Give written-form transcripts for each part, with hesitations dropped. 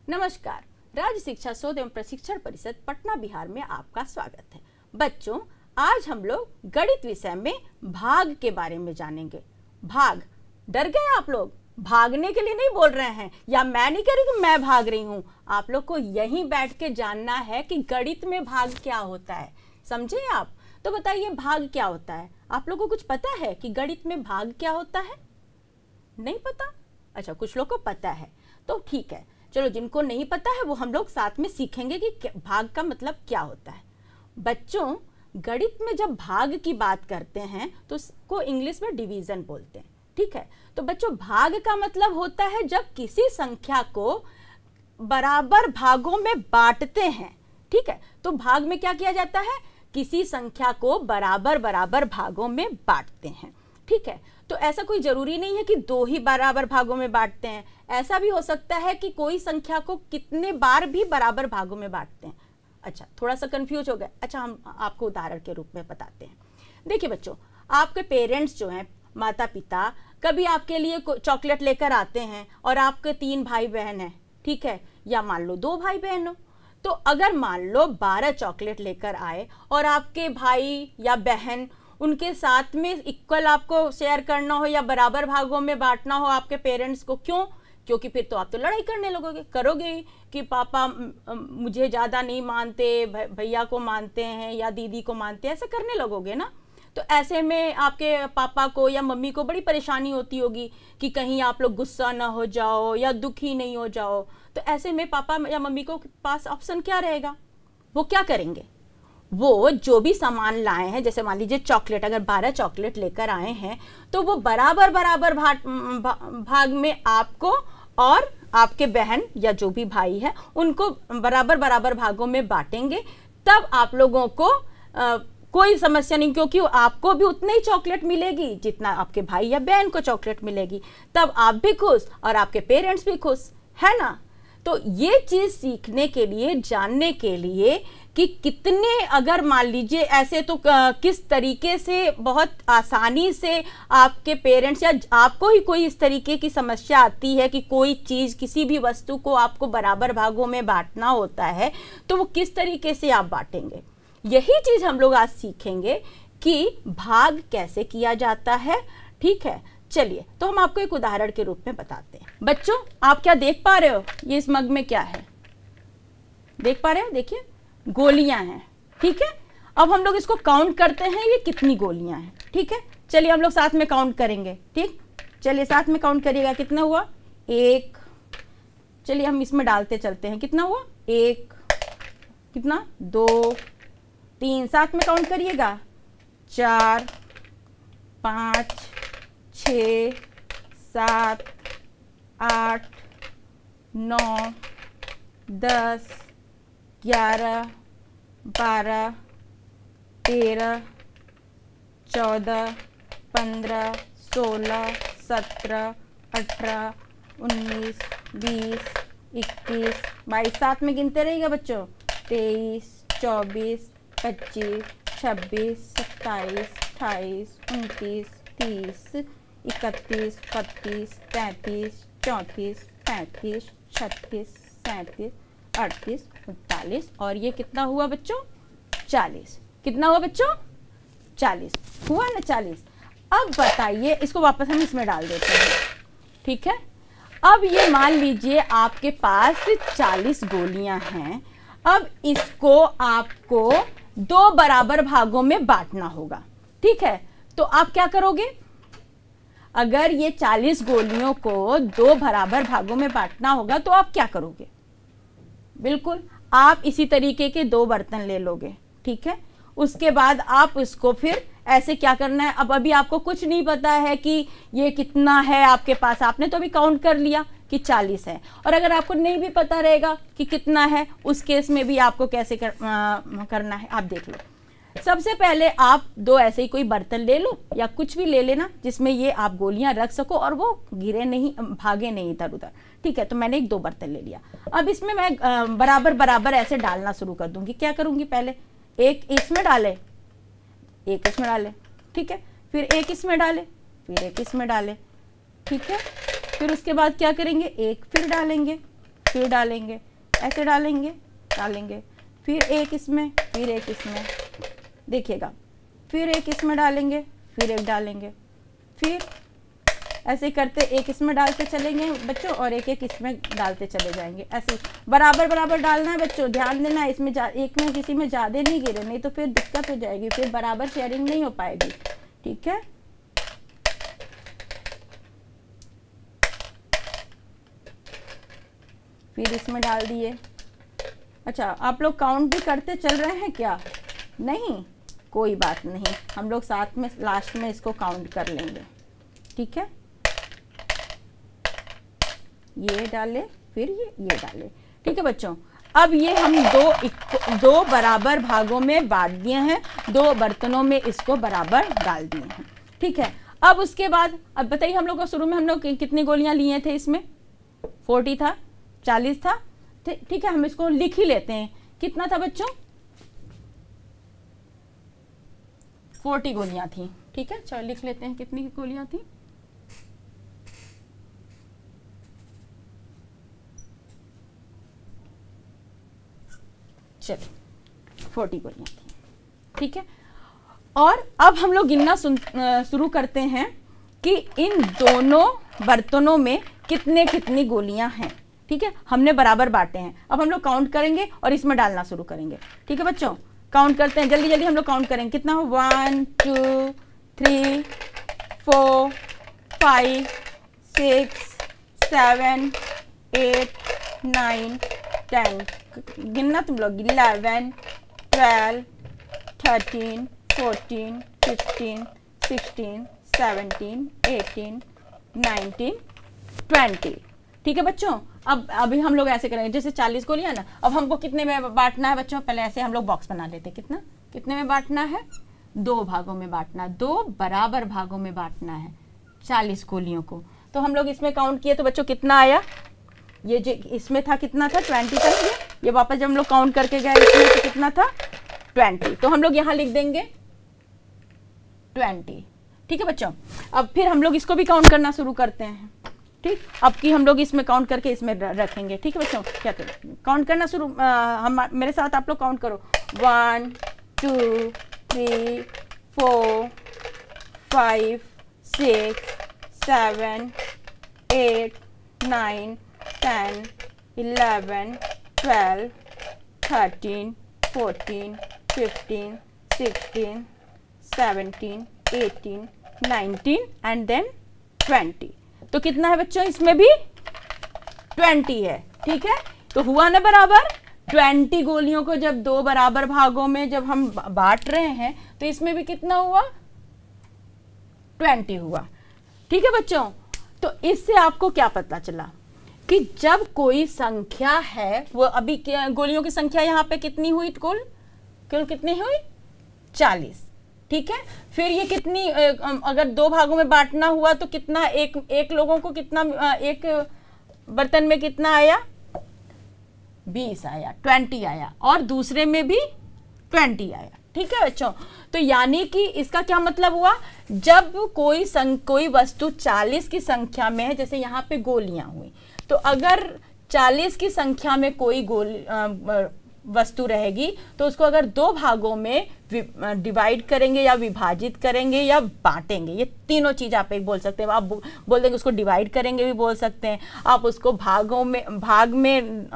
नमस्कार। राज्य शिक्षा शोध एवं प्रशिक्षण परिषद पटना बिहार में आपका स्वागत है। बच्चों, आज हम लोग गणित विषय में भाग के बारे में जानेंगे। भाग, डर गए आप लोग? भागने के लिए नहीं बोल रहे हैं, या मैं नहीं कह रही कि मैं भाग रही हूँ। आप लोग को यहीं बैठ के जानना है कि गणित में भाग क्या होता है। समझे आप? तो बताइए, भाग क्या होता है? आप लोगों को कुछ पता है कि गणित में भाग क्या होता है? नहीं पता? अच्छा, कुछ लोग को पता है, तो ठीक है। चलो, जिनको नहीं पता है वो हम लोग साथ में सीखेंगे कि भाग का मतलब क्या होता है। बच्चों, गणित में जब भाग की बात करते हैं तो उसको इंग्लिश में डिवीजन बोलते हैं। ठीक है, तो बच्चों, भाग का मतलब होता है जब किसी संख्या को बराबर भागों में बांटते हैं। ठीक है, तो भाग में क्या किया जाता है? किसी संख्या को बराबर बराबर भागों में बांटते हैं। ठीक है, तो ऐसा कोई जरूरी नहीं है कि दो ही बराबर भागों में बांटते हैं। ऐसा भी हो सकता है कि कोई संख्या को कितने बार भी बराबर भागों में बांटते हैं। अच्छा, थोड़ा सा कंफ्यूज हो गए। अच्छा, हम आपको उदाहरण के रूप में बताते हैं। देखिए बच्चों, आपके पेरेंट्स जो हैं, माता पिता, कभी आपके लिए चॉकलेट लेकर आते हैं और आपके 3 भाई बहन हैं। ठीक है, या मान लो 2 भाई बहन हो, तो अगर मान लो 12 चॉकलेट लेकर आए और आपके भाई या बहन उनके साथ में इक्वल आपको शेयर करना हो या बराबर भागों में बांटना हो आपके पेरेंट्स को, क्यों? क्योंकि फिर तो आप तो लड़ाई करने लगोगे, करोगे कि पापा मुझे ज़्यादा नहीं मानते, भैया को मानते हैं या दीदी को मानते हैं, ऐसे करने लगोगे ना। तो ऐसे में आपके पापा को या मम्मी को बड़ी परेशानी होती होगी कि कहीं आप लोग गुस्सा ना हो जाओ या दुखी नहीं हो जाओ। तो ऐसे में पापा या मम्मी को पास ऑप्शन क्या रहेगा? वो क्या करेंगे? वो जो भी सामान लाए हैं, जैसे मान लीजिए चॉकलेट, अगर 12 चॉकलेट लेकर आए हैं तो वो बराबर बराबर भाग में आपको और आपके बहन या जो भी भाई है उनको बराबर बराबर भागों में बांटेंगे। तब आप लोगों को कोई समस्या नहीं, क्योंकि आपको भी उतनी ही चॉकलेट मिलेगी जितना आपके भाई या बहन को चॉकलेट मिलेगी। तब आप भी खुश और आपके पेरेंट्स भी खुश, है ना? तो ये चीज सीखने के लिए, जानने के लिए कि कितने, अगर मान लीजिए ऐसे तो किस तरीके से बहुत आसानी से आपके पेरेंट्स या आपको ही कोई इस तरीके की समस्या आती है कि कोई चीज, किसी भी वस्तु को आपको बराबर भागों में बांटना होता है, तो वो किस तरीके से आप बांटेंगे। यही चीज हम लोग आज सीखेंगे कि भाग कैसे किया जाता है। ठीक है, चलिए, तो हम आपको एक उदाहरण के रूप में बताते हैं। बच्चों, आप क्या देख पा रहे हो? ये इस मग में क्या है? देख पा रहे हो? देखिए, गोलियां हैं। ठीक है, अब हम लोग इसको काउंट करते हैं, ये कितनी गोलियां हैं। ठीक है, चलिए हम लोग साथ में काउंट करेंगे। ठीक, चलिए साथ में काउंट करिएगा। कितना हुआ? 1। चलिए हम इसमें डालते चलते हैं। कितना हुआ? 1। कितना? 2, 3। साथ में काउंट करिएगा। 4, 5, 6, 7, 8, 9, 10, 11, 12, 13, 14, 15, 16, 17, 18, 19, 20, 21, 22। साथ में गिनते रहिएगा बच्चों। 23, 24, 25, 26, 27, 28, 29, 30, 31, 32, 33, 34, 35, 36, 37, 38, 39, और ये कितना हुआ बच्चों? 40। कितना हुआ बच्चों? 40 हुआ ना? 40। अब बताइए, इसको वापस हम इसमें डाल देते हैं। ठीक है, अब ये मान लीजिए आपके पास 40 गोलियां हैं। अब इसको आपको 2 बराबर भागों में बांटना होगा। ठीक है, तो आप क्या करोगे? अगर ये 40 गोलियों को 2 बराबर भागों में बांटना होगा तो आप क्या करोगे? बिल्कुल, आप इसी तरीके के 2 बर्तन ले लोगे। ठीक है, उसके बाद आप इसको फिर ऐसे क्या करना है? अब अभी आपको कुछ नहीं पता है कि ये कितना है आपके पास, आपने तो अभी काउंट कर लिया कि 40 है। और अगर आपको नहीं भी पता रहेगा कि कितना है, उस केस में भी आपको कैसे करना है, आप देख लो। सबसे पहले आप 2 ऐसे ही कोई बर्तन ले लो या कुछ भी ले लेना जिसमें ये आप गोलियां रख सको और वो गिरे नहीं, भागे नहीं इधर उधर। ठीक है, तो मैंने 2 बर्तन ले लिया। अब इसमें मैं बराबर बराबर ऐसे डालना शुरू कर दूंगी। क्या करूंगी? पहले 1 इसमें डाले, 1 इसमें डाले। ठीक है, फिर 1 इसमें डाले, फिर 1 इसमें डाले। ठीक है, फिर उसके बाद क्या करेंगे? 1 फिर डालेंगे, फिर डालेंगे, ऐसे डालेंगे डालेंगे, फिर एक इसमें, फिर एक इसमें, देखिएगा, फिर एक इसमें डालेंगे, फिर एक डालेंगे, फिर ऐसे करते एक इसमें डालते चलेंगे बच्चों और एक एक इसमें डालते चले जाएंगे। ऐसे बराबर बराबर डालना है बच्चों, ध्यान देना है इसमें एक में किसी में ज़्यादा नहीं गिरे, नहीं तो फिर दिक्कत हो जाएगी, फिर बराबर शेयरिंग नहीं हो पाएगी। ठीक है, फिर इसमें डाल दिए। अच्छा, आप लोग काउंट भी करते चल रहे हैं क्या? नहीं, कोई बात नहीं, हम लोग साथ में लास्ट में इसको काउंट कर लेंगे। ठीक है, ये डाले, फिर ये डाले। ठीक है बच्चों, अब ये हम दो बराबर भागों में बांट दिए हैं, 2 बर्तनों में इसको बराबर डाल दिए हैं। ठीक है, अब उसके बाद अब बताइए हम लोग को शुरू में हम लोग कितनी गोलियां लिए थे? इसमें 40 था, 40 था। ठीक है, हम इसको लिख ही लेते हैं। कितना था बच्चों? 40 गोलियां थी। ठीक है, चलो लिख लेते हैं कितनी गोलियां थी। चलिए 40 गोलियां थी। ठीक है, और अब हम लोग गिनना शुरू करते हैं कि इन दोनों बर्तनों में कितनी गोलियां हैं। ठीक है, हमने बराबर बांटे हैं। अब हम लोग काउंट करेंगे और इसमें डालना शुरू करेंगे। ठीक है बच्चों, काउंट करते हैं, जल्दी जल्दी हम लोग काउंट करेंगे। कितना हो? 1 2 3 4 5 6 7 8 9 10। गिनना तुम लोग। 11 12 13 14 15 16 17 18 19 20। ठीक है बच्चों, अब अभी हम लोग ऐसे करेंगे जैसे 40 गोलियां ना। अब हमको कितने में बांटना है बच्चों? पहले ऐसे हम लोग बॉक्स बना लेते हैं। कितने में बांटना है? 2 भागों में बांटना है, 2 बराबर भागों में बांटना है 40 गोलियों को। तो हम लोग इसमें काउंट किए तो बच्चों कितना आया? ये जो इसमें था कितना था? 20 था। ये वापस जब हम लोग काउंट करके गए इसमें तो कितना था? 20। तो हम लोग यहाँ लिख देंगे 20। ठीक है बच्चों, अब फिर हम लोग इसको भी काउंट करना शुरू करते हैं। ठीक, अब की हम लोग इसमें काउंट करके इसमें रखेंगे। ठीक है बच्चों, क्या काउंट करना शुरू, हम मेरे साथ आप लोग काउंट करो। 1 2 3 4 5 6 7 8 9 10 11 12 13 14 15 16 17 18 19 एंड देन 20। तो कितना है बच्चों? इसमें भी 20 है। ठीक है, तो हुआ ना बराबर। 20 गोलियों को जब 2 बराबर भागों में जब हम बांट रहे हैं तो इसमें भी कितना हुआ? 20 हुआ। ठीक है बच्चों, तो इससे आपको क्या पता चला कि जब कोई संख्या है, वो अभी गोलियों की संख्या यहाँ पे कितनी हुई? कुल कितनी हुई? 40। ठीक है, फिर ये कितनी, अगर 2 भागों में बांटना हुआ तो कितना, एक लोगों को कितना, एक बर्तन में कितना आया? 20 आया, 20 आया, और दूसरे में भी 20 आया। ठीक है बच्चों, तो यानी कि इसका क्या मतलब हुआ? जब कोई वस्तु 40 की संख्या में है, जैसे यहाँ पे गोलियां हुई, तो अगर 40 की संख्या में कोई वस्तु रहेगी तो उसको अगर 2 भागों में डिवाइड करेंगे या विभाजित करेंगे या बांटेंगे, ये तीनों चीज आप एक बोल सकते हैं। आप बोल देंगे उसको डिवाइड करेंगे भी बोल सकते हैं, आप उसको भाग में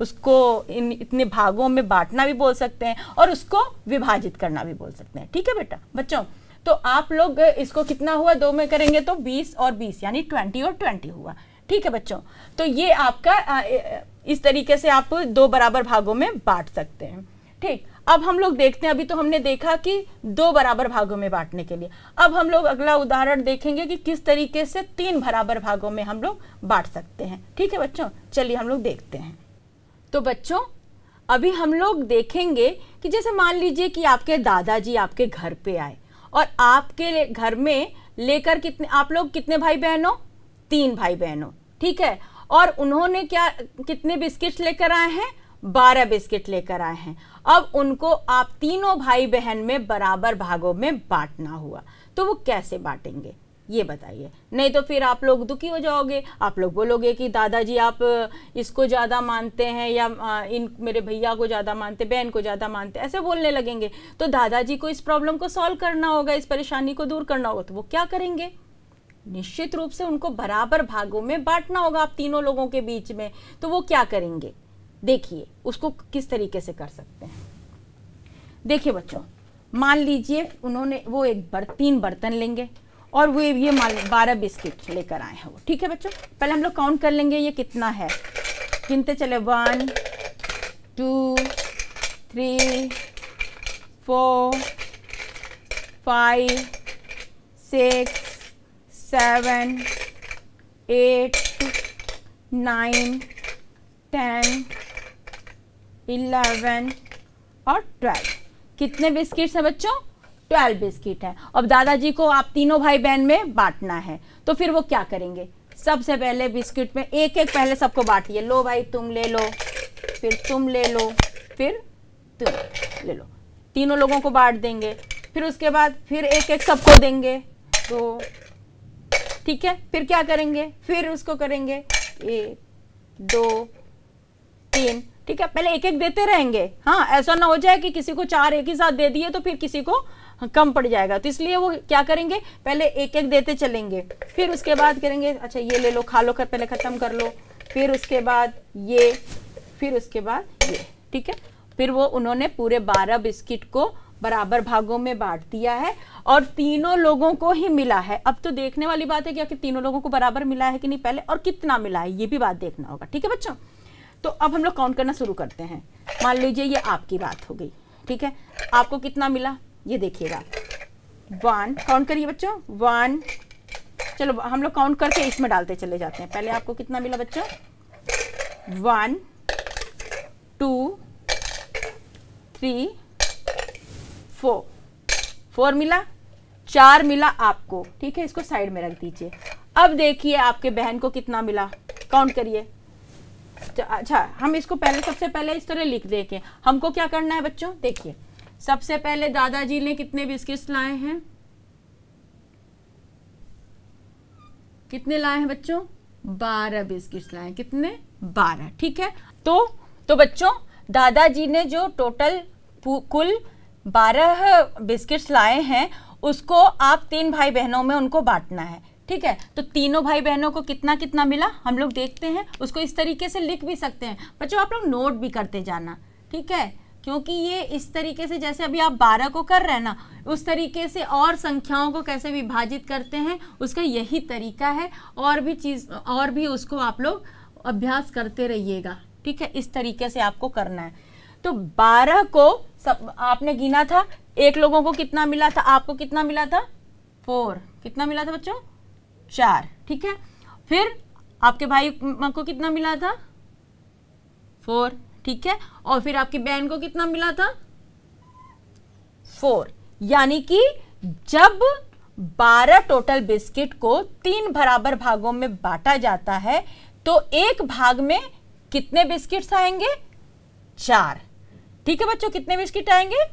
उसको इतने भागों में बांटना भी बोल सकते हैं, और उसको विभाजित करना भी बोल सकते हैं। ठीक है बेटा बच्चों, तो आप लोग इसको कितना हुआ? 2 में करेंगे तो 20 और 20 यानी 20 और 20 हुआ। ठीक है बच्चों, तो ये आपका इस तरीके से आप 2 बराबर भागों में बांट सकते हैं। ठीक, अब हम लोग देखते हैं, अभी तो हमने देखा कि 2 बराबर भागों में बांटने के लिए। अब हम लोग अगला उदाहरण देखेंगे कि किस तरीके से 3 बराबर भागों में हम लोग बांट सकते हैं। ठीक है बच्चों, चलिए हम लोग देखते हैं। तो बच्चों, अभी हम लोग देखेंगे कि जैसे मान लीजिए कि आपके दादाजी आपके घर पे आए और आपके घर में लेकर आप लोग कितने भाई बहनों? 3 भाई बहनों। ठीक है, और उन्होंने कितने बिस्किट लेकर आए हैं? 12 बिस्किट लेकर आए हैं। अब उनको आप तीनों भाई बहन में बराबर भागों में बांटना हुआ, तो वो कैसे बांटेंगे? ये बताइए, नहीं तो फिर आप लोग दुखी हो जाओगे, आप लोग बोलोगे कि दादाजी आप इसको ज़्यादा मानते हैं या इन मेरे भैया को ज़्यादा मानते, बहन को ज़्यादा मानते, ऐसे बोलने लगेंगे। तो दादाजी को इस प्रॉब्लम को सॉल्व करना होगा, इस परेशानी को दूर करना होगा, तो वो क्या करेंगे? निश्चित रूप से उनको बराबर भागों में बांटना होगा आप तीनों लोगों के बीच में। तो वो क्या करेंगे, देखिए उसको किस तरीके से कर सकते हैं। देखिए बच्चों, मान लीजिए उन्होंने वो 3 बर्तन लेंगे और वो ये 12 बिस्किट लेकर आए हैं वो, ठीक है बच्चों। पहले हम लोग काउंट कर लेंगे ये कितना है, गिनते चले 1 2 3 4 5 6 7 8 9 10 11 और 12। कितने बिस्किट्स हैं बच्चों? 12 बिस्किट है। अब दादाजी को आप तीनों भाई बहन में बांटना है, तो फिर वो क्या करेंगे? सबसे पहले बिस्किट में एक एक पहले सबको बांटिए। लो भाई तुम ले लो, फिर तुम ले लो, फिर तुम ले लो, तीनों लोगों को बांट देंगे। फिर उसके बाद फिर एक एक सबको देंगे, तो ठीक है। फिर क्या करेंगे? फिर उसको करेंगे 1 2 3, ठीक है। पहले एक एक देते रहेंगे, हाँ, ऐसा ना हो जाए कि किसी को 4 एक ही साथ दे दिए तो फिर किसी को कम पड़ जाएगा। तो इसलिए वो क्या करेंगे, पहले एक एक देते चलेंगे। फिर उसके बाद करेंगे अच्छा ये ले लो, खा लो, पहले खत्म कर लो, फिर उसके बाद ये, फिर उसके बाद ये, ठीक है। फिर वो उन्होंने पूरे 12 बिस्किट को बराबर भागों में बांट दिया है और तीनों लोगों को ही मिला है। अब तो देखने वाली बात है कि आखिर तीनों लोगों को बराबर मिला है कि नहीं पहले, और कितना मिला है ये भी बात देखना होगा, ठीक है बच्चों। तो अब हम लोग काउंट करना शुरू करते हैं। मान लीजिए ये आपकी बात हो गई, ठीक है। आपको कितना मिला ये देखिएगा, 1, काउंट करिए बच्चों, 1, चलो हम लोग काउंट करके इसमें डालते चले जाते हैं। पहले आपको कितना मिला बच्चों? 1 2 3 4 मिला, 4 मिला आपको, ठीक है। इसको साइड में रख दीजिए। अब देखिए आपके बहन को कितना मिला, काउंट करिए। अच्छा हम इसको पहले सबसे पहले इस तरह लिख देंगे। हमको क्या करना है बच्चों, देखिए सबसे पहले दादाजी ने कितने बिस्किट्स लाए हैं, कितने लाए हैं बच्चों? 12 बिस्किट्स लाए हैं। कितने? 12, ठीक है। तो बच्चों दादाजी ने जो टोटल कुल 12 बिस्किट्स लाए हैं उसको आप 3 भाई बहनों में उनको बांटना है, ठीक है। तो तीनों भाई बहनों को कितना कितना मिला हम लोग देखते हैं। उसको इस तरीके से लिख भी सकते हैं बच्चों, आप लोग नोट भी करते जाना, ठीक है। क्योंकि ये इस तरीके से जैसे अभी आप 12 को कर रहे हैं ना, उस तरीके से और संख्याओं को कैसे विभाजित करते हैं उसका यही तरीका है। और भी उसको आप लोग अभ्यास करते रहिएगा, ठीक है। इस तरीके से आपको करना है। तो 12 को सब आपने गिना था, एक लोगों को कितना मिला था, आपको कितना मिला था? 4। कितना मिला था बच्चों? 4, ठीक है। फिर आपके भाई को कितना मिला था? 4, ठीक है। और फिर आपकी बहन को कितना मिला था? 4। यानी कि जब 12 टोटल बिस्किट को 3 बराबर भागों में बांटा जाता है तो एक भाग में कितने बिस्किट्स आएंगे? 4, ठीक है बच्चों। कितने बिस्किट आएंगे?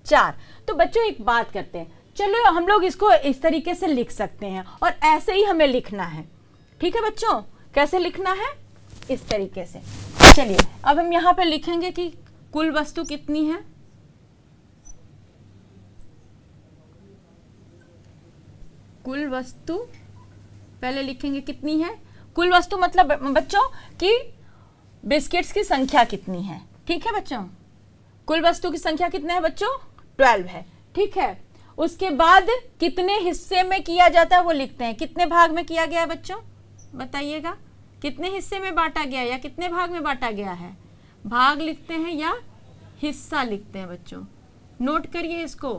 4। तो बच्चों एक बात करते हैं, चलो हम लोग इसको इस तरीके से लिख सकते हैं और ऐसे ही हमें लिखना है, ठीक है बच्चों। कैसे लिखना है? इस तरीके से। चलिए अब हम यहाँ पे लिखेंगे कि कुल वस्तु कितनी है। कुल वस्तु पहले लिखेंगे कितनी है। कुल वस्तु मतलब बच्चों कि बिस्किट्स की संख्या कितनी है, ठीक है बच्चों। कुल वस्तु की संख्या कितने है बच्चों? 12 है, ठीक है। उसके बाद कितने हिस्से में किया जाता है वो लिखते हैं। कितने भाग में किया गया है बच्चों बताइएगा? कितने हिस्से में बांटा गया या कितने भाग में बांटा गया है? भाग लिखते हैं या हिस्सा लिखते हैं बच्चों? नोट करिए इसको,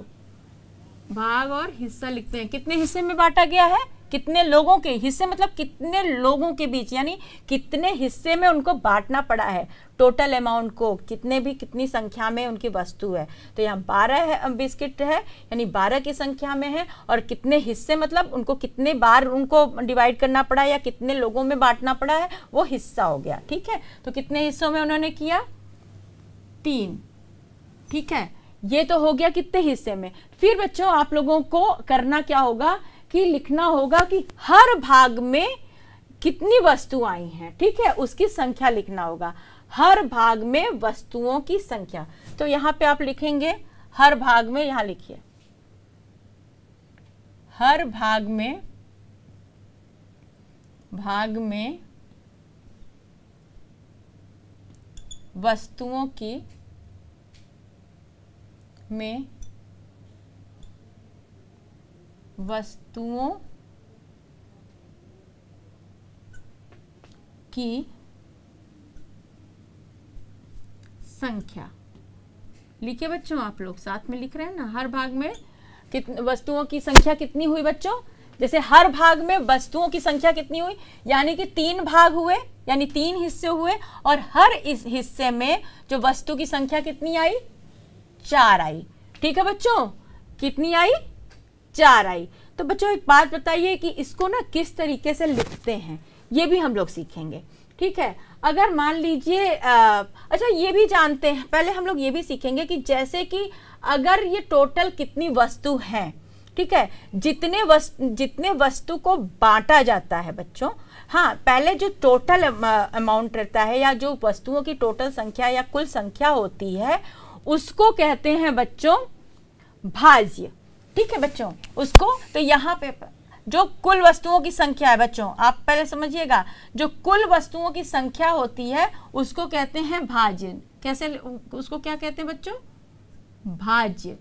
भाग और हिस्सा लिखते हैं। कितने हिस्से में बांटा गया है? कितने लोगों के हिस्से मतलब कितने लोगों के बीच, यानी कितने हिस्से में उनको बांटना पड़ा है। टोटल अमाउंट को कितनी संख्या में उनकी वस्तु है। तो यहाँ 12 बिस्किट है यानी 12 की संख्या में है, और कितने हिस्से मतलब उनको कितने बार उनको डिवाइड करना पड़ा या कितने लोगों में बांटना पड़ा है वो हिस्सा हो गया, ठीक है। तो कितने हिस्सों में उन्होंने किया? 3, ठीक है। ये तो हो गया कितने हिस्से में। फिर बच्चों आप लोगों को करना क्या होगा कि लिखना होगा कि हर भाग में कितनी वस्तु आई हैं, ठीक है, उसकी संख्या लिखना होगा, हर भाग में वस्तुओं की संख्या। तो यहां पे आप लिखेंगे हर भाग में, यहां लिखिए हर भाग में वस्तुओं की संख्या लिखिए बच्चों, आप लोग साथ में लिख रहे हैं ना, हर भाग में वस्तुओं की संख्या कितनी हुई बच्चों। जैसे हर भाग में वस्तुओं की संख्या कितनी हुई, यानी कि 3 भाग हुए, यानी 3 हिस्से हुए, और हर इस हिस्से में जो वस्तु की संख्या कितनी आई, 4 आई। ठीक है बच्चों, कितनी आई, 4 आई। तो बच्चों एक बात बताइए कि इसको ना किस तरीके से लिखते हैं, ये भी हम लोग सीखेंगे। ठीक है, अगर मान लीजिए अच्छा ये भी जानते हैं, पहले हम लोग ये भी सीखेंगे कि जैसे कि अगर ये टोटल कितनी वस्तु हैं, ठीक है, जितने वस्तु को बांटा जाता है बच्चों, हाँ पहले जो टोटल अमाउंट रहता है या जो वस्तुओं की टोटल संख्या या कुल संख्या होती है उसको कहते हैं बच्चों भाज्य। ठीक है बच्चों, उसको तो यहाँ पे जो कुल वस्तुओं की संख्या है बच्चों, आप पहले समझिएगा, जो कुल वस्तुओं की संख्या होती है उसको कहते हैं भाज्य। कैसे, उसको क्या कहते हैं बच्चों, भाज्य।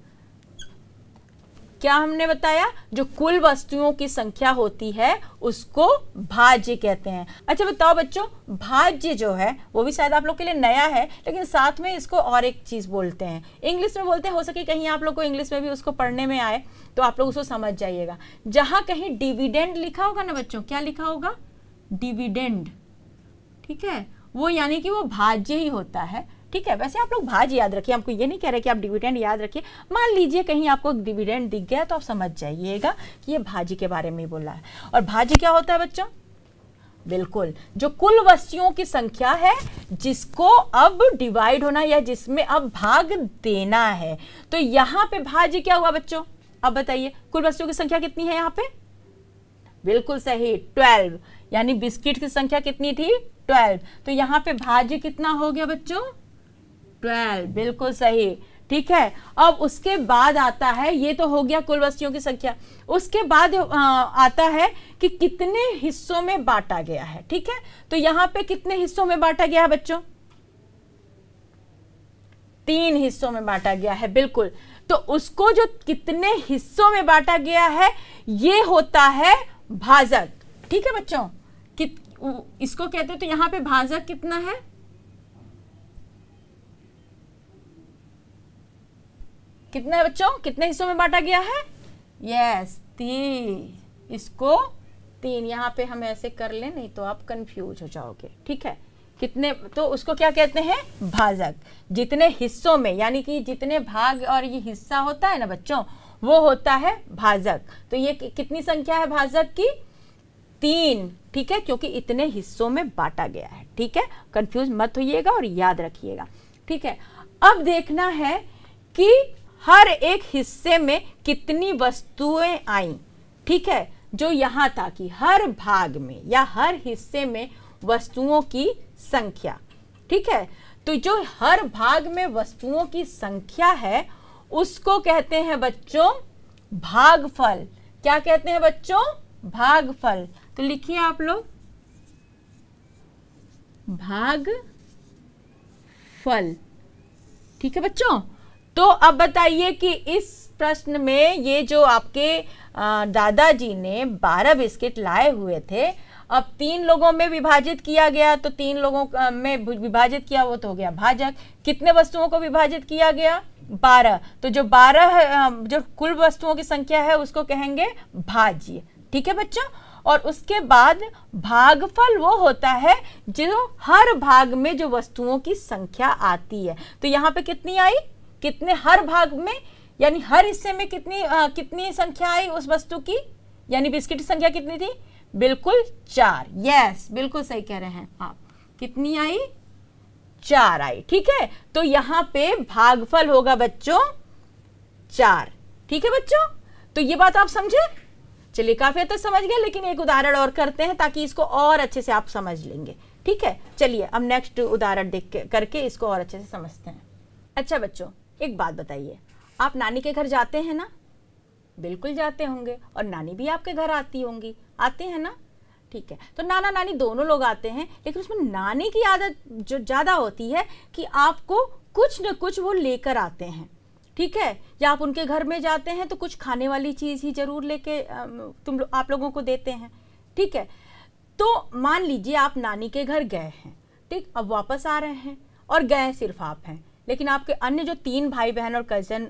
क्या हमने बताया, जो कुल वस्तुओं की संख्या होती है उसको भाज्य कहते हैं। अच्छा बताओ बच्चों, भाज्य जो है वो भी शायद आप लोग के लिए नया है, लेकिन साथ में इसको और एक चीज बोलते हैं, इंग्लिश में बोलते हैं, हो सके कहीं आप लोग को इंग्लिश में भी उसको पढ़ने में आए तो आप लोग उसको समझ जाइएगा। जहां कहीं डिविडेंड लिखा होगा ना बच्चों, क्या लिखा होगा, डिविडेंड, ठीक है, वो यानी कि वो भाज्य ही होता है। ठीक है, वैसे आप लोग भाज्य याद रखिए, हमको ये नहीं कह रहे कि आप डिविडेंड याद रखिए। मान लीजिए कहीं आपको डिविडेंड दिख गया तो आप समझ जाइएगा कि ये भाज्य के बारे में बोला है। और भाज्य क्या होता है बच्चों, बिल्कुल जो कुल वस्तुओं की संख्या है जिसको अब डिवाइड होना या जिसमें अब भाग देना है। तो यहाँ पे भाज्य क्या हुआ बच्चों, अब बताइए कुल वस्तुओं की संख्या कितनी है यहाँ पे, बिल्कुल सही 12, यानी बिस्किट की संख्या कितनी थी, 12। तो यहाँ पे भाज्य कितना हो गया बच्चों, 12, बिल्कुल सही। ठीक है, अब उसके बाद आता है, ये तो हो गया कुल वस्तुओं की संख्या, उसके बाद आता है कि कितने हिस्सों में बांटा गया है। ठीक है, तो यहाँ पे कितने हिस्सों में बांटा गया है बच्चों, 3 हिस्सों में बांटा गया है, बिल्कुल। तो उसको जो कितने हिस्सों में बांटा गया है ये होता है भाजक। ठीक है बच्चों, इसको कहते हैं, तो यहाँ पे भाजक कितना है, कितना है बच्चों, कितने हिस्सों में बांटा गया है, यस 3, इसको 3, यहाँ पे हम ऐसे कर लें नहीं तो आप कंफ्यूज हो जाओगे। ठीक है, कितने, तो उसको क्या कहते हैं, भाजक। जितने हिस्सों में, यानी कि जितने भाग और ये हिस्सा होता है ना बच्चों, वो होता है भाजक। तो ये कितनी संख्या है भाजक की, 3। ठीक है, क्योंकि इतने हिस्सों में बांटा गया है। ठीक है, कंफ्यूज मत होइएगा और याद रखिएगा। ठीक है, अब देखना है कि हर एक हिस्से में कितनी वस्तुएं आई। ठीक है, जो यहां था कि हर भाग में या हर हिस्से में वस्तुओं की संख्या। ठीक है, तो जो हर भाग में वस्तुओं की संख्या है उसको कहते हैं बच्चों भागफल। क्या कहते हैं बच्चों, भागफल। तो लिखिए आप लोग भागफल। ठीक है बच्चों, तो अब बताइए कि इस प्रश्न में ये जो आपके दादाजी ने 12 बिस्किट लाए हुए थे, अब 3 लोगों में विभाजित किया गया, तो 3 लोगों में विभाजित किया वो तो हो गया भाजक। कितने वस्तुओं को विभाजित किया गया, 12। तो जो 12 जो कुल वस्तुओं की संख्या है उसको कहेंगे भाज्य। ठीक है बच्चों, और उसके बाद भागफल वो होता है जो हर भाग में जो वस्तुओं की संख्या आती है। तो यहाँ पे कितनी आई, कितने हर भाग में, यानी हर हिस्से में कितनी संख्या आई उस वस्तु की, यानी बिस्किट की संख्या कितनी थी, बिल्कुल 4। यस, बिल्कुल सही कह रहे हैं आप, कितनी आई, 4 आई। ठीक है, तो यहाँ पे भागफल होगा बच्चों 4। ठीक है बच्चों, तो ये बात आप समझे। चलिए काफी हद तक समझ गए, लेकिन एक उदाहरण और करते हैं ताकि इसको और अच्छे से आप समझ लेंगे। ठीक है, चलिए अब नेक्स्ट उदाहरण देख के करके इसको और अच्छे से समझते हैं। अच्छा बच्चों, एक बात बताइए, आप नानी के घर जाते हैं ना? बिल्कुल जाते होंगे, और नानी भी आपके घर आती होंगी, आते हैं ना? ठीक है, तो नाना नानी दोनों लोग आते हैं, लेकिन उसमें नानी की आदत जो ज़्यादा होती है कि आपको कुछ न कुछ वो लेकर आते हैं। ठीक है, या आप उनके घर में जाते हैं तो कुछ खाने वाली चीज़ ही जरूर लेके आप लोगों को देते हैं। ठीक है, तो मान लीजिए आप नानी के घर गए हैं, ठीक, अब वापस आ रहे हैं और गए सिर्फ आप हैं, लेकिन आपके अन्य जो 3 भाई बहन और कजन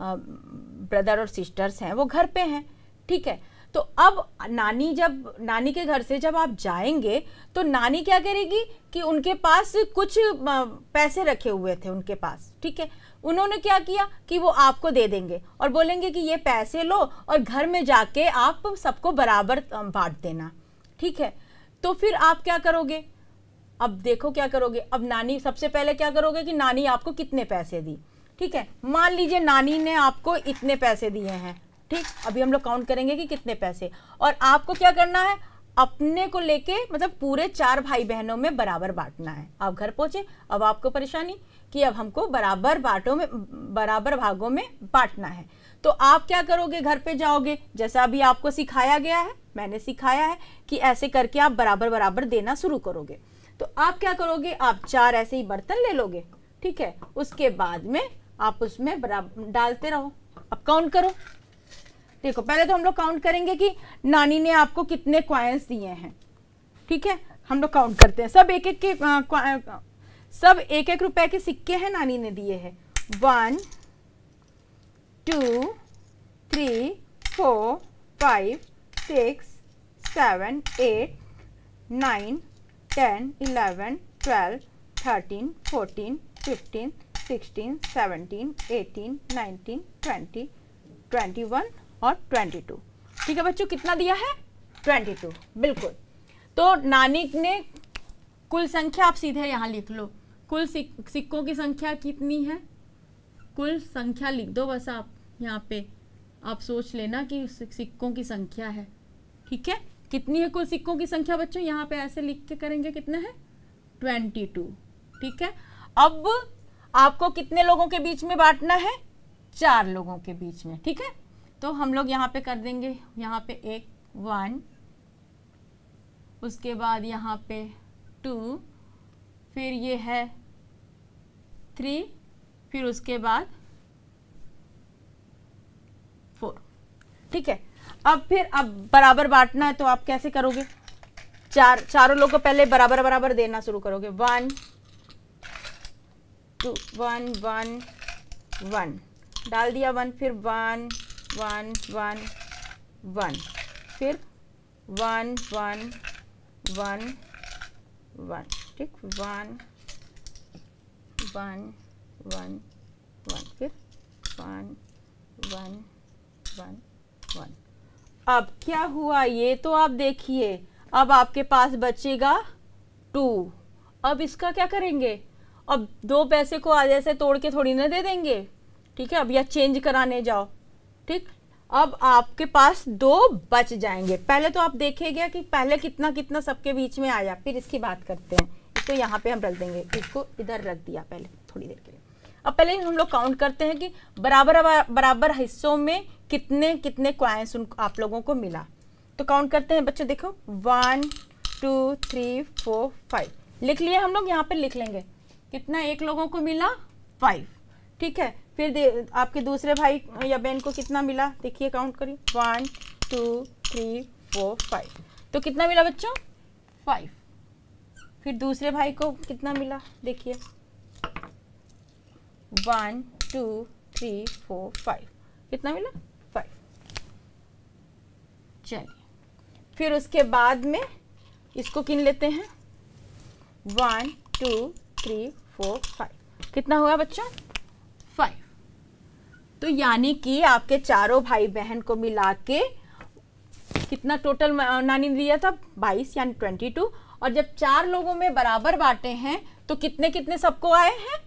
ब्रदर और सिस्टर्स हैं वो घर पे हैं। ठीक है, तो अब नानी के घर से जब आप जाएंगे तो नानी क्या करेगी कि उनके पास कुछ पैसे रखे हुए थे उनके पास। ठीक है, उन्होंने क्या किया कि वो आपको दे देंगे और बोलेंगे कि ये पैसे लो और घर में जाके आप सबको बराबर बांट देना। ठीक है, तो फिर आप क्या करोगे? अब देखो क्या करोगे। अब नानी सबसे पहले क्या करोगे कि नानी आपको कितने पैसे दी। ठीक है, मान लीजिए नानी ने आपको इतने पैसे दिए हैं। ठीक, अभी हम लोग काउंट करेंगे कि कितने पैसे, और आपको क्या करना है, अपने को लेके मतलब पूरे 4 भाई बहनों में बराबर बांटना है। आप घर पहुंचे, अब आपको परेशानी कि अब हमको बराबर भागों में बांटना है। तो आप क्या करोगे, घर पे जाओगे, जैसा अभी आपको सिखाया गया है, मैंने सिखाया है कि ऐसे करके आप बराबर बराबर देना शुरू करोगे। तो आप क्या करोगे, आप 4 ऐसे ही बर्तन ले लोगे। ठीक है, उसके बाद में आप उसमें बराबर डालते रहो। अब काउंट करो। देखो, पहले तो हम लोग काउंट करेंगे कि नानी ने आपको कितने कॉइन्स दिए हैं। ठीक है, हम लोग काउंट करते हैं। सब एक एक रुपए के सिक्के हैं नानी ने दिए हैं। 1 2 3 4 5 6 7 8 9 10 11 12 13 14 15 16 17 18 19 20 21 और 22। ठीक है बच्चों, कितना दिया है? 22, बिल्कुल। तो नानी ने कुल संख्या आप सीधे यहाँ लिख लो। कुल सिक्कों की संख्या कितनी है? कुल संख्या लिख दो बस आप यहाँ पे। आप सोच लेना कि सिक्कों की संख्या है। ठीक है, कितनी है कुल सिक्कों की संख्या बच्चों? यहाँ पे ऐसे लिख के करेंगे, कितना है? 22। ठीक है, अब आपको कितने लोगों के बीच में बांटना है? 4 लोगों के बीच में। ठीक है, तो हम लोग यहाँ पे कर देंगे, यहाँ पे 1 उसके बाद यहाँ पे 2, फिर ये है 3, फिर उसके बाद 4। ठीक है, अब बराबर बांटना है तो आप कैसे करोगे? चारों लोग को पहले बराबर बराबर देना शुरू करोगे। 1 2 1 1 1 डाल दिया 1, फिर 1 1 1 1, फिर 1 1 1 1। ठीक, 1 1 1 1, फिर 1 1 1 1। अब क्या हुआ ये तो आप देखिए। अब आपके पास बचेगा 2। अब इसका क्या करेंगे? अब 2 पैसे को आधे से तोड़ के थोड़ी ना दे देंगे। ठीक है, अब या चेंज कराने जाओ। ठीक, अब आपके पास 2 बच जाएंगे। पहले तो आप देखेंगे कि पहले कितना कितना सबके बीच में आया, फिर इसकी बात करते हैं। इसको यहाँ पे हम रख देंगे, इसको इधर रख दिया पहले थोड़ी देर के लिए। अब पहले हम लोग काउंट करते हैं कि बराबर हिस्सों में कितने कितने कॉइन्स आप लोगों को मिला। तो काउंट करते हैं बच्चों। देखो 1 2 3 4 5 लिख लिए हम लोग। यहाँ पे लिख लेंगे कितना एक लोगों को मिला, 5। ठीक है, फिर आपके दूसरे भाई या बहन को कितना मिला, देखिए काउंट करिए। 1 2 3 4 5। तो कितना मिला बच्चों? 5। फिर दूसरे भाई को कितना मिला, देखिए 1 2 3 4 5। कितना मिला? 5। चलिए, फिर उसके बाद में इसको गिन लेते हैं। 1 2 3 4 5। कितना हुआ बच्चों? 5। तो यानी कि आपके चारों भाई बहन को मिला के कितना टोटल नानी ने दिया था? 22 यानी 22। और जब 4 लोगों में बराबर बांटे हैं तो कितने कितने सबको आए हैं?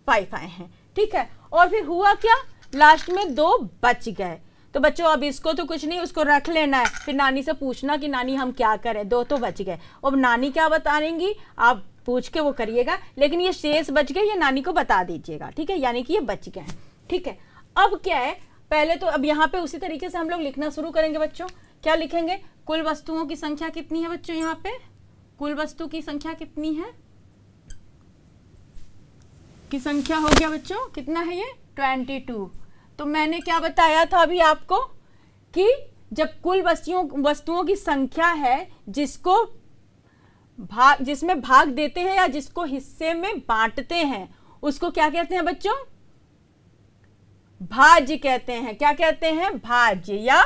5 आए हैं। ठीक है, और फिर हुआ क्या? लास्ट में 2 बच गए। तो बच्चों अब इसको तो कुछ नहीं, उसको रख लेना है, फिर नानी से पूछना कि नानी हम क्या करें। 2 तो बच गए। अब नानी क्या बताएंगी आप पूछ के वो करिएगा, लेकिन ये शेष बच गए ये नानी को बता दीजिएगा, ठीक है, यानी कि ये बच गए हैं, ठीक है। अब क्या है, पहले तो अब यहाँ पे उसी तरीके से हम लोग लिखना शुरू करेंगे बच्चों। क्या लिखेंगे? कुल वस्तुओं की संख्या कितनी है बच्चों? यहाँ पे कुल वस्तु की संख्या कितनी है की संख्या हो गया बच्चों, कितना है ये? 22। तो मैंने क्या बताया था अभी आपको कि जब कुल वस्तुओं की संख्या है जिसमें भाग देते हैं या जिसको हिस्से में बांटते हैं, उसको क्या कहते हैं बच्चों? भाज्य कहते हैं। क्या कहते हैं? भाज्य या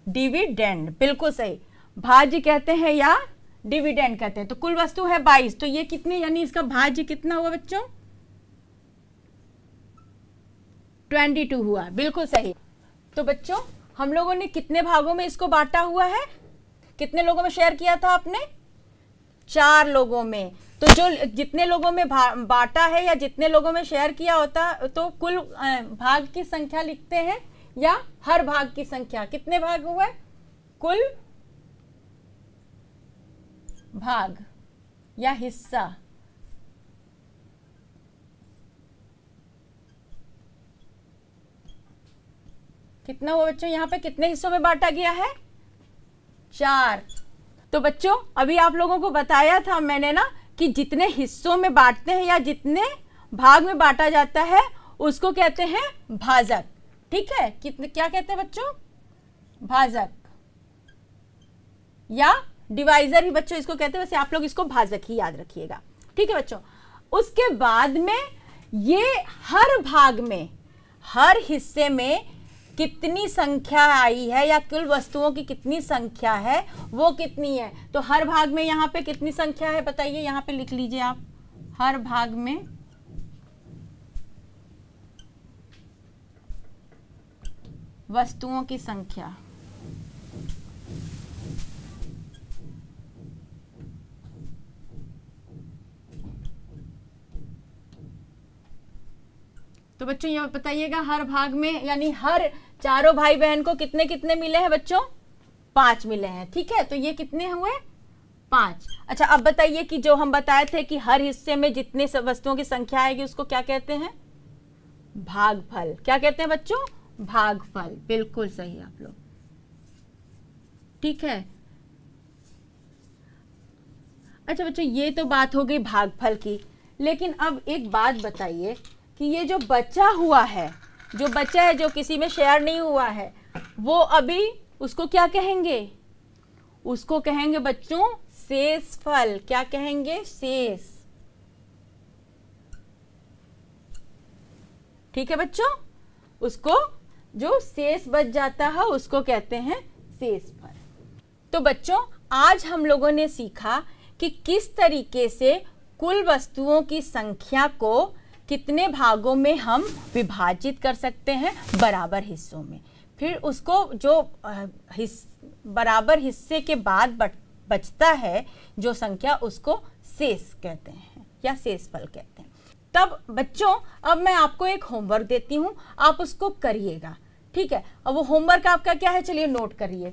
डिविडेंड। बिल्कुल सही, भाज्य कहते हैं या डिविडेंड कहते हैं। तो कुल वस्तु है 22, तो ये कितने, यानी इसका भाज्य कितना हुआ बच्चों? 22 हुआ। बिल्कुल सही। तो बच्चों हम लोगों ने कितने भागों में इसको बांटा हुआ है? कितने लोगों में शेयर किया था आपने? 4 लोगों में। तो जो जितने लोगों में बांटा है या जितने लोगों में शेयर किया होता, तो कुल भाग की संख्या लिखते हैं या हर भाग की संख्या? कितने भाग हुए? कुल भाग या हिस्सा। कितना हुआ बच्चों? यहाँ पे कितने हिस्सों में बांटा गया है? 4। तो बच्चों अभी आप लोगों को बताया था मैंने ना कि जितने हिस्सों में बांटते हैं या जितने भाग में बांटा जाता है उसको कहते हैं भाजक, ठीक है। कितने, क्या कहते हैं बच्चों? भाजक या डिवाइजर ही बच्चों इसको कहते हैं, वैसे आप लोग इसको भाजक ही याद रखिएगा, ठीक है बच्चों। उसके बाद में ये हर भाग में, हर हिस्से में कितनी संख्या आई है या कुल वस्तुओं की कितनी संख्या है वो कितनी है। तो हर भाग में यहाँ पे कितनी संख्या है बताइए, यहाँ पे लिख लीजिए आप। हर भाग में वस्तुओं की संख्या। तो बच्चों ये बताइएगा हर भाग में, यानी हर चारों भाई बहन को कितने कितने मिले हैं बच्चों? 5 मिले हैं, ठीक है। तो ये कितने हुए? 5। अच्छा अब बताइए कि जो हम बताए थे कि हर हिस्से में जितने वस्तुओं की संख्या आएगी उसको क्या कहते हैं? भागफल। क्या कहते हैं बच्चों? भागफल। बिल्कुल सही आप लोग, ठीक है। अच्छा बच्चों ये तो बात हो गई भागफल की, लेकिन अब एक बात बताइए कि ये जो बचा हुआ है, जो बचा है, जो किसी में शेयर नहीं हुआ है, वो अभी उसको क्या कहेंगे? उसको कहेंगे बच्चों शेषफल। क्या कहेंगे? शेष, ठीक है बच्चों। उसको जो शेष बच जाता है उसको कहते हैं शेषफल। तो बच्चों आज हम लोगों ने सीखा कि किस तरीके से कुल वस्तुओं की संख्या को कितने भागों में हम विभाजित कर सकते हैं बराबर हिस्सों में। फिर उसको जो बराबर हिस्से के बाद बचता है जो संख्या, उसको शेष कहते हैं या शेषफल कहते हैं। तब बच्चों अब मैं आपको एक होमवर्क देती हूँ, आप उसको करिएगा, ठीक है। अब वो होमवर्क आपका क्या है, चलिए नोट करिए।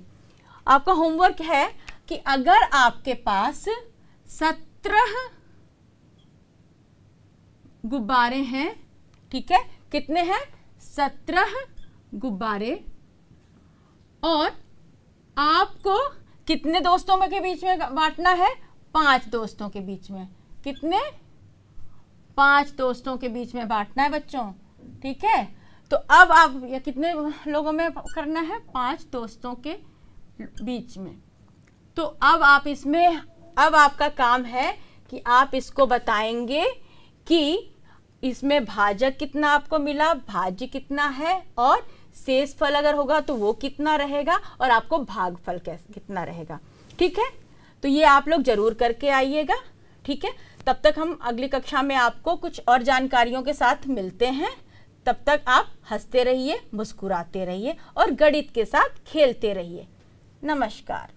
आपका होमवर्क है कि अगर आपके पास 17 गुब्बारे हैं, ठीक है, कितने हैं? 17 गुब्बारे, और आपको कितने दोस्तों के बीच में बांटना है? 5 दोस्तों के बीच में। कितने? 5 दोस्तों के बीच में बांटना है बच्चों, ठीक है। तो अब आप या कितने लोगों में करना है? 5 दोस्तों के बीच में। तो अब आप इसमें, अब आपका काम है कि आप इसको बताएंगे कि इसमें भाजक कितना आपको मिला, भाज्य कितना है, और शेषफल अगर होगा तो वो कितना रहेगा, और आपको भागफल कितना रहेगा, ठीक है। तो ये आप लोग जरूर करके आइएगा, ठीक है। तब तक हम अगली कक्षा में आपको कुछ और जानकारियों के साथ मिलते हैं। तब तक आप हंसते रहिए, मुस्कुराते रहिए और गणित के साथ खेलते रहिए। नमस्कार।